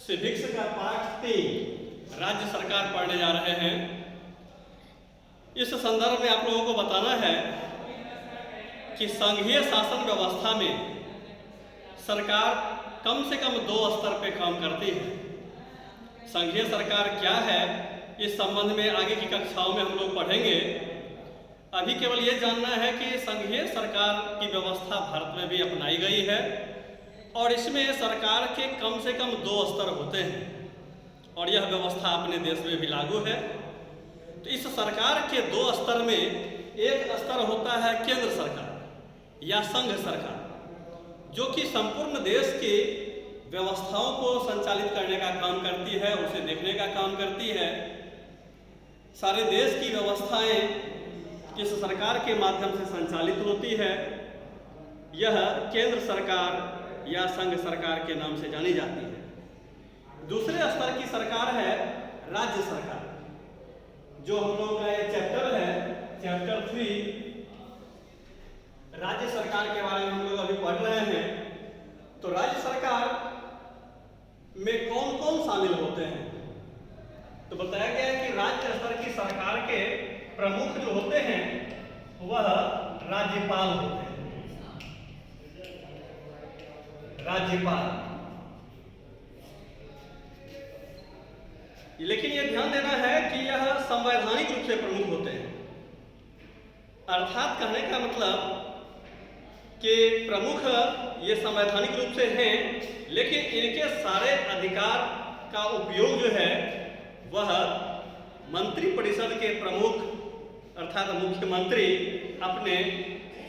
Civics का पाठ 3 राज्य सरकार पढ़ने जा रहे हैं। इस संदर्भ में आप लोगों को बताना है कि संघीय शासन व्यवस्था में सरकार कम से कम 2 स्तर पे काम करती है। संघीय सरकार क्या है, इस संबंध में आगे की कक्षाओं में हम लोग पढ़ेंगे। अभी केवल ये जानना है कि संघीय सरकार की व्यवस्था भारत में भी अपनाई गई है और इसमें सरकार के कम से कम 2 स्तर होते हैं और यह व्यवस्था अपने देश में भी लागू है। तो इस सरकार के 2 स्तर में एक स्तर होता है केंद्र सरकार या संघ सरकार, जो कि संपूर्ण देश की व्यवस्थाओं को संचालित करने का काम करती है, उसे देखने का काम करती है। सारे देश की व्यवस्थाएं इस सरकार के माध्यम से संचालित होती है। यह केंद्र सरकार या संघ सरकार के नाम से जानी जाती है। दूसरे स्तर की सरकार है राज्य सरकार, जो हम लोग का ये चैप्टर है, चैप्टर 3 राज्य सरकार के बारे में हम लोग अभी पढ़ रहे हैं। तो राज्य सरकार में कौन कौन शामिल होते हैं, तो बताया गया है कि राज्य स्तर की सरकार के प्रमुख जो होते हैं वह राज्यपाल होते हैं। राज्यपाल, लेकिन यह ध्यान देना है कि यह संवैधानिक रूप से प्रमुख होते हैं। अर्थात कहने का मतलब कि प्रमुख ये संवैधानिक रूप से हैं, लेकिन इनके सारे अधिकार का उपयोग जो है वह मंत्रिपरिषद के प्रमुख अर्थात मुख्यमंत्री अपने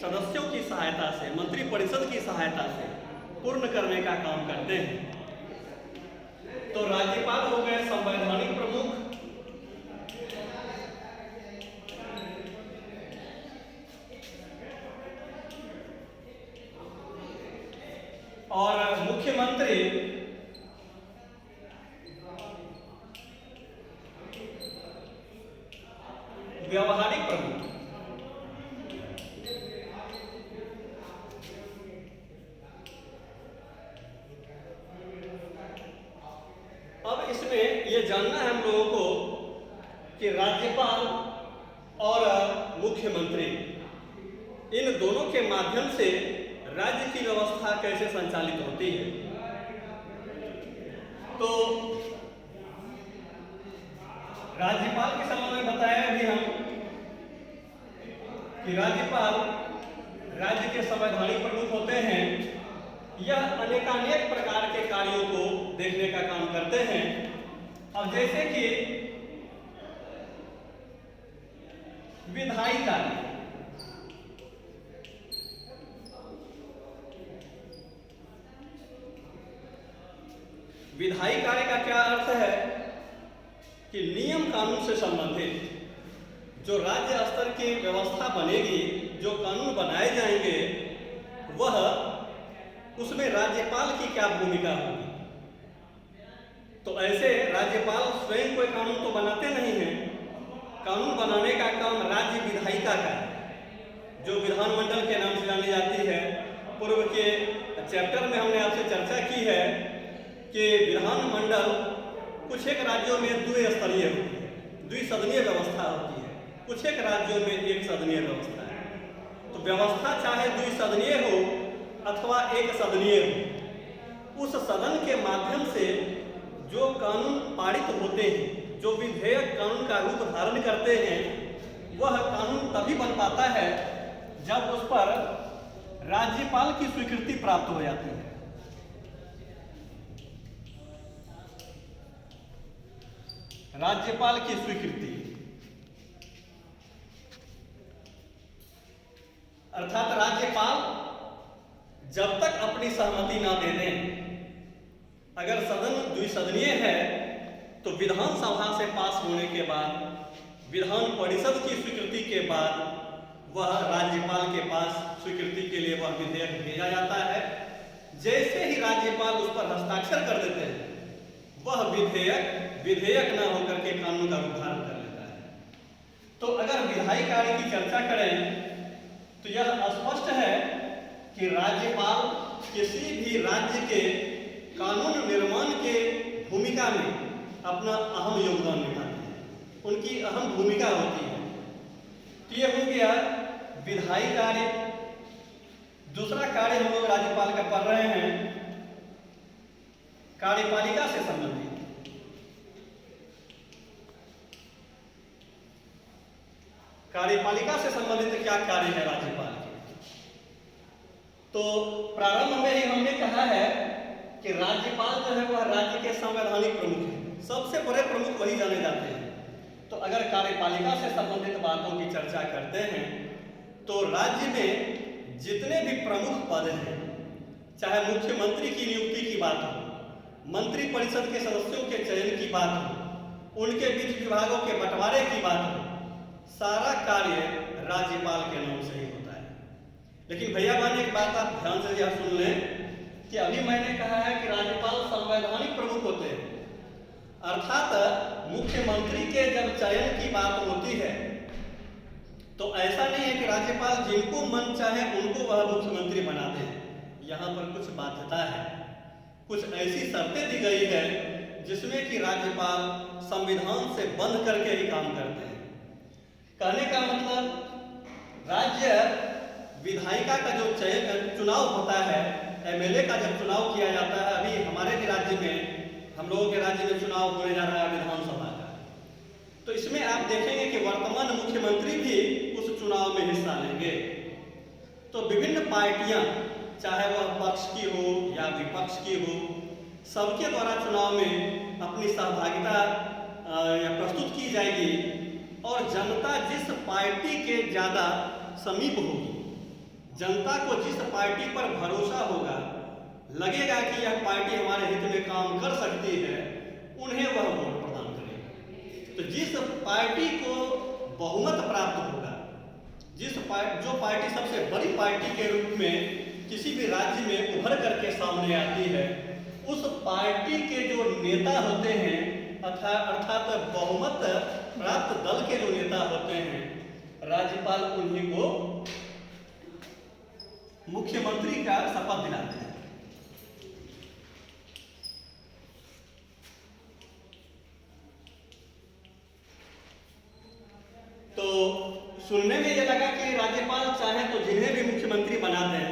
सदस्यों की सहायता से, मंत्रिपरिषद की सहायता से पूर्ण करने का काम करते हैं। तो राज्यपाल हो गए संवैधानिक प्रमुख, और मुख्यमंत्री व्यवहारिक प्रमुख। अब इसमें यह जानना है हम लोगों को कि राज्यपाल और मुख्यमंत्री इन दोनों के माध्यम से राज्य की व्यवस्था कैसे संचालित होती है। तो राज्यपाल के संबंध में बताया अभी हम कि राज्यपाल राज्य के संवैधानिक प्रमुख होते हैं। यह अनेकानेक प्रकार के कार्यों को देखने का काम करते हैं। अब जैसे कि विधायी कार्य, विधायी कार्य का क्या अर्थ है कि नियम कानून से संबंधित जो राज्य स्तर की व्यवस्था बनेगी, जो कानून बनाए जाएंगे, वह उसमें राज्यपाल की क्या भूमिका होगी। तो ऐसे राज्यपाल स्वयं कोई कानून तो बनाते नहीं हैं। कानून बनाने का काम राज्य विधायिका का है, जो विधानमंडल के नाम से जानी जाती है। पूर्व के चैप्टर में हमने आपसे चर्चा की है कि विधानमंडल कुछ एक राज्यों में द्विस्तरीय होती है, द्विसदनीय व्यवस्था होती है, कुछ एक राज्यों में एक सदनीय व्यवस्था है। तो व्यवस्था चाहे द्विसदनीय हो अथवा एक सदनीय हो, उस सदन के माध्यम से जो कानून पारित होते हैं, जो विधेयक कानून का रूप धारण करते हैं, वह कानून तभी बन पाता है जब उस पर राज्यपाल की स्वीकृति प्राप्त हो जाती है। राज्यपाल की स्वीकृति अर्थात राज्यपाल जब तक अपनी सहमति ना दे दें, अगर सदन द्विसदनीय है तो विधानसभा से पास होने के बाद, विधान परिषद की स्वीकृति के बाद वह राज्यपाल के पास स्वीकृति के लिए वह विधेयक भेजा जाता है। जैसे ही राज्यपाल उस पर हस्ताक्षर कर देते हैं, वह विधेयक न होकर के कानून का रूप धारण कर लेता है। तो अगर विधायी कार्य की चर्चा करें तो यह स्पष्ट है कि राज्यपाल किसी भी राज्य के कानून निर्माण के भूमिका में अपना अहम योगदान निभाते हैं, उनकी अहम भूमिका होती है। तो ये हो गया विधायी कार्य। दूसरा कार्य हम लोग राज्यपाल का पढ़ रहे हैं, कार्यपालिका से संबंधित। कार्यपालिका से संबंधित क्या कार्य है राज्यपाल के? तो प्रारंभ में ही हमने कहा है कि राज्यपाल जो है वह राज्य के संवैधानिक प्रमुख है, सबसे बड़े प्रमुख वही जाने जाते हैं। तो अगर कार्यपालिका से संबंधित बातों की चर्चा करते हैं तो राज्य में जितने भी प्रमुख पद हैं, चाहे मुख्यमंत्री की नियुक्ति की बात हो, मंत्री परिषद के सदस्यों के चयन की बात हो, उनके बीच विभागों के बंटवारे की बात हो, सारा कार्य राज्यपाल के नाम से ही होता है। लेकिन भैया बहन एक बात आप ध्यान से यह सुन लें कि अभी मैंने कहा है कि राज्यपाल संवैधानिक प्रमुख होते हैं, अर्थात मुख्यमंत्री के जब चयन की बात होती है तो ऐसा नहीं है कि राज्यपाल जिनको मन चाहे उनको वह मुख्यमंत्री बनाते हैं। यहाँ पर कुछ बाध्यता है, कुछ ऐसी शर्तें दी गई है जिसमें कि राज्यपाल संविधान से बंध करके ही काम करते हैं। कहने का मतलब राज्य विधायिका का जो चुनाव होता है, एमएलए का जब चुनाव किया जाता है, अभी हमारे भी राज्य में, हम लोगों के राज्य में चुनाव होने जा रहा है विधानसभा का, तो इसमें आप देखेंगे कि वर्तमान मुख्यमंत्री भी उस चुनाव में हिस्सा लेंगे। तो विभिन्न पार्टियां, चाहे वह पक्ष की हो या विपक्ष की हो, सबके द्वारा चुनाव में अपनी सहभागिता प्रस्तुत की जाएगी और जनता जिस पार्टी के ज़्यादा समीप होगी, जनता को जिस पार्टी पर भरोसा होगा, लगेगा कि यह पार्टी हमारे हित में काम कर सकती है, उन्हें वह वोट प्रदान करेगा। तो जिस पार्टी को बहुमत प्राप्त होगा, जो पार्टी सबसे बड़ी पार्टी के रूप में किसी भी राज्य में उभर करके सामने आती है, उस पार्टी के जो नेता होते हैं, अर्थात बहुमत प्राप्त दल के जो नेता होते हैं, राज्यपाल उन्हीं को मुख्यमंत्री का शपथ दिलाते हैं। तो सुनने में यह लगा कि राज्यपाल चाहे तो जिन्हें भी मुख्यमंत्री बना दें,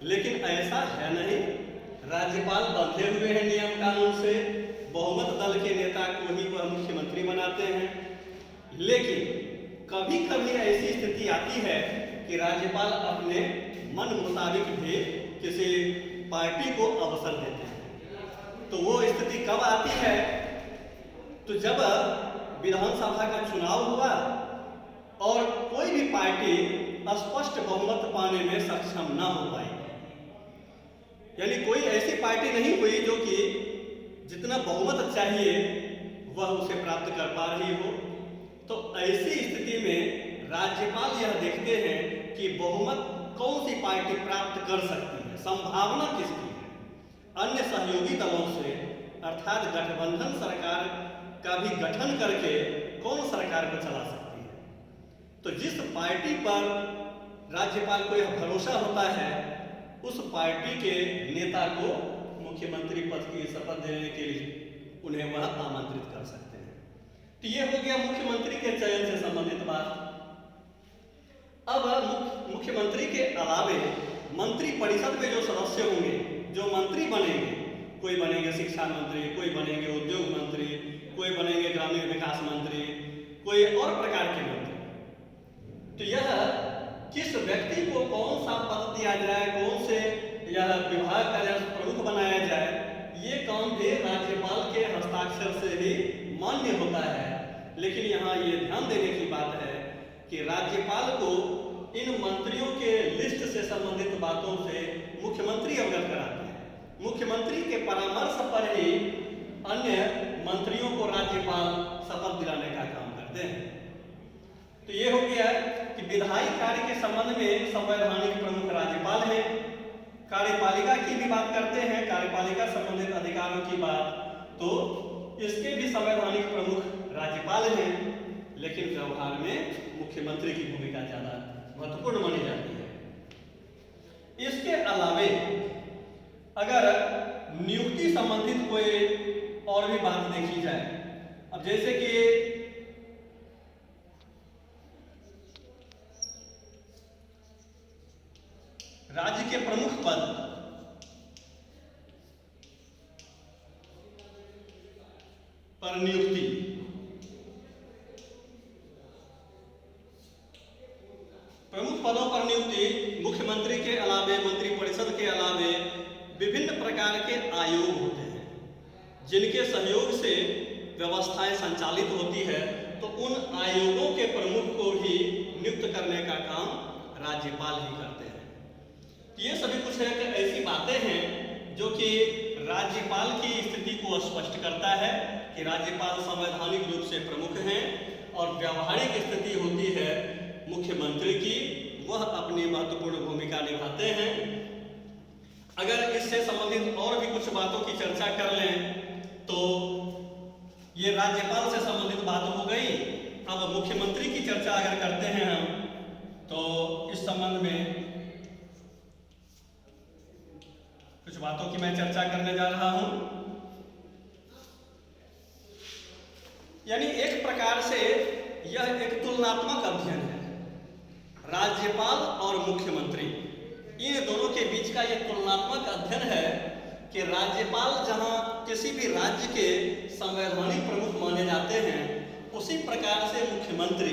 लेकिन ऐसा है नहीं। राज्यपाल बंधे हुए हैं नियम कानून से, बहुमत दल के नेता को ही वह मुख्यमंत्री बनाते हैं। लेकिन कभी कभी ऐसी स्थिति आती है कि राज्यपाल अपने मन मुताबिक भी किसी पार्टी को अवसर देते हैं। तो वो स्थिति कब आती है? तो जब विधानसभा का चुनाव हुआ और कोई भी पार्टी स्पष्ट बहुमत पाने में सक्षम न हो पाई, यानी कोई ऐसी पार्टी नहीं हुई जो कि जितना बहुमत चाहिए वह उसे प्राप्त कर पा रही हो, तो ऐसी स्थिति में राज्यपाल यह देखते हैं कि बहुमत कौन सी पार्टी प्राप्त कर सकती है, संभावना किसकी है, अन्य सहयोगी दलों से अर्थात गठबंधन सरकार का भी गठन करके कौन सरकार को चला सकती है। तो जिस पार्टी पर राज्यपाल को यह भरोसा होता है, उस पार्टी के नेता को मुख्यमंत्री पद की शपथ देने के लिए उन्हें वह आमंत्रित कर सकते हैं। तो ये हो गया मुख्यमंत्री के चयन से संबंधित बात। अब मुख्यमंत्री के अलावे मंत्री परिषद में जो सदस्य होंगे, जो मंत्री बनेंगे, कोई बनेंगे शिक्षा मंत्री, कोई बनेंगे उद्योग मंत्री, कोई बनेंगे ग्रामीण विकास मंत्री, कोई और प्रकार के मंत्री। तो यह किस व्यक्ति को कौन सा पद दिया जाए, कौन से यह विभाग का प्रमुख बनाया जाए, ये काम भी राज्यपाल के हस्ताक्षर से ही मान्य होता है। लेकिन यहाँ ये ध्यान देने की बात है कि राज्यपाल को इन मंत्रियों के लिस्ट से संबंधित बातों से मुख्यमंत्री अवगत कराते हैं। मुख्यमंत्री के परामर्श पर ही अन्य मंत्रियों को राज्यपाल शपथ दिलाने का काम करते हैं। तो ये हो गया कि विधायी कार्य के संबंध में संवैधानिक प्रमुख राज्यपाल है। कार्यपालिका की भी बात करते हैं, कार्यपालिका संबंधित अधिकारों की बात, तो इसके भी संवैधानिक प्रमुख राज्यपाल हैं, लेकिन व्यवहार में मुख्यमंत्री की भूमिका ज्यादा महत्वपूर्ण मानी जाती है। इसके अलावे अगर नियुक्ति संबंधित कोई और भी बात देखी जाए। अब जैसे कि राज्य के प्रमुख पद पर नियुक्ति, प्रमुख पदों पर नियुक्ति मुख्यमंत्री के अलावे, मंत्रिपरिषद के अलावे विभिन्न प्रकार के आयोग होते हैं जिनके सहयोग से व्यवस्थाएं संचालित होती है। तो उन आयोगों के प्रमुख को भी नियुक्त करने का काम राज्यपाल ही करते हैं। ये सभी कुछ एक ऐसी बातें हैं जो कि राज्यपाल की स्थिति को स्पष्ट करता है कि राज्यपाल संवैधानिक रूप से प्रमुख हैं और व्यावहारिक स्थिति होती है मुख्यमंत्री की, वह अपनी महत्वपूर्ण भूमिका निभाते हैं। अगर इससे संबंधित और भी कुछ बातों की चर्चा कर लें तो ये राज्यपाल से संबंधित बात हो गई। अब मुख्यमंत्री की चर्चा अगर करते हैं हम तो इस संबंध में कुछ बातों की मैं चर्चा करने जा रहा हूं। यानी एक प्रकार से यह एक तुलनात्मक अध्ययन है। राज्यपाल और मुख्यमंत्री इन दोनों के बीच का यह तुलनात्मक अध्ययन है कि राज्यपाल जहां किसी भी राज्य के संवैधानिक प्रमुख माने जाते हैं, उसी प्रकार से मुख्यमंत्री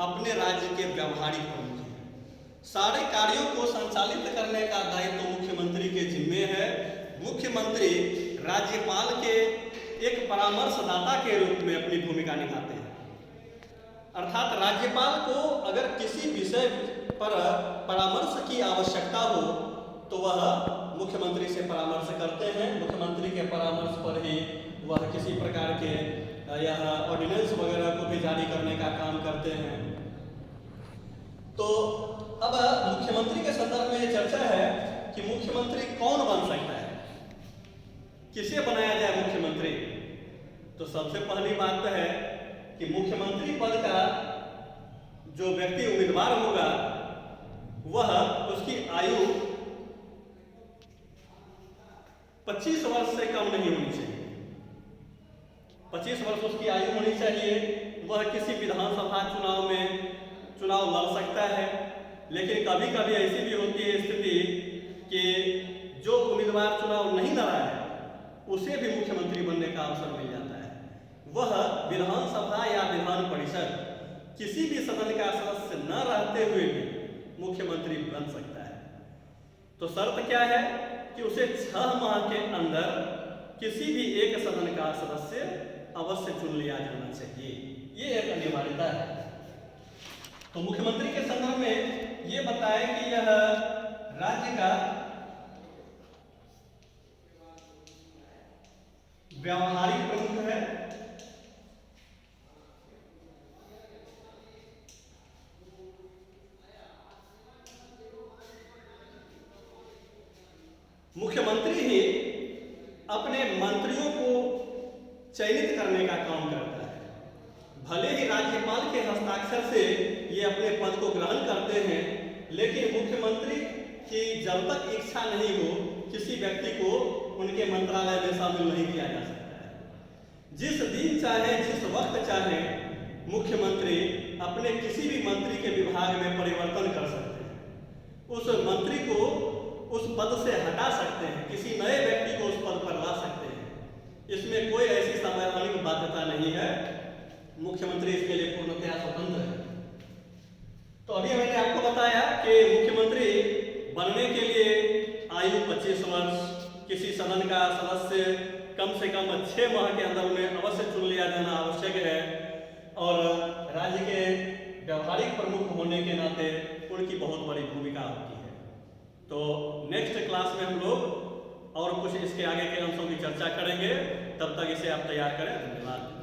अपने राज्य के व्यावहारिक प्रमुख हैं। सारे कार्यों को संचालित करने का दायित्व तो मुख्यमंत्री के जिम्मे है। मुख्यमंत्री राज्यपाल के एक परामर्शदाता के रूप में अपनी भूमिका निभाते हैं। अर्थात राज्यपाल को अगर किसी विषय पर परामर्श की आवश्यकता हो तो वह मुख्यमंत्री से परामर्श करते हैं। मुख्यमंत्री के परामर्श पर ही वह किसी प्रकार के यह ऑर्डिनेंस वगैरह को भी जारी करने का काम करते हैं। तो अब मुख्यमंत्री के संदर्भ में ये चर्चा है कि मुख्यमंत्री कौन बन सकता है, किसे बनाया जाए मुख्यमंत्री। तो सबसे पहली बात तो है कि मुख्यमंत्री पद का जो व्यक्ति उम्मीदवार होगा वह उसकी आयु 25 वर्ष से कम नहीं होनी चाहिए। 25 वर्ष उसकी आयु होनी चाहिए। वह किसी विधानसभा चुनाव में चुनाव लड़ सकता है, लेकिन कभी कभी ऐसी भी होती है स्थिति कि जो उम्मीदवार चुनाव नहीं लड़ा है उसे भी मुख्यमंत्री बनने का अवसर मिल जाता है। वह विधानसभा या विधान परिषद किसी भी सदन का सदस्य न रहते हुए भी मुख्यमंत्री बन सकता है। तो शर्त क्या है कि उसे 6 माह के अंदर किसी भी एक सदन का सदस्य अवश्य चुन लिया जाना चाहिए। ये एक अनिवार्यता है। तो मुख्यमंत्री के संदर्भ में ये बताएं कि यह राज्य का व्यावहारिक प्रमुख है। मुख्यमंत्री ही अपने मंत्रियों को चयनित करने का काम करता है। भले ही राज्यपाल के हस्ताक्षर से ये अपने पद को ग्रहण करते हैं, लेकिन मुख्यमंत्री की जब तक इच्छा नहीं हो किसी व्यक्ति को उनके मंत्रालय में शामिल नहीं किया जा सकता है। जिस दिन चाहे, जिस वक्त चाहे मुख्यमंत्री अपने किसी भी मंत्री के विभाग में परिवर्तन कर सकते हैं। उस मंत्री को उस पद से हटा सकते हैं, किसी नए व्यक्ति को उस पद पर ला सकते हैं। इसमें कोई ऐसी संवैधानिक बाध्यता नहीं है। मुख्यमंत्री इसके लिए पूर्णतया स्वतंत्र है। तो अभी मैंने आपको बताया कि मुख्यमंत्री बनने के लिए आयु 25 वर्ष, किसी सदन का सदस्य कम से कम 6 माह के अंदर में अवश्य चुन लिया जाना आवश्यक है, और राज्य के व्यावहारिक प्रमुख होने के नाते उनकी बहुत बड़ी भूमिका होती है। तो नेक्स्ट क्लास में हम लोग और कुछ इसके आगे के अंशों की चर्चा करेंगे। तब तक इसे आप तैयार करें। धन्यवाद।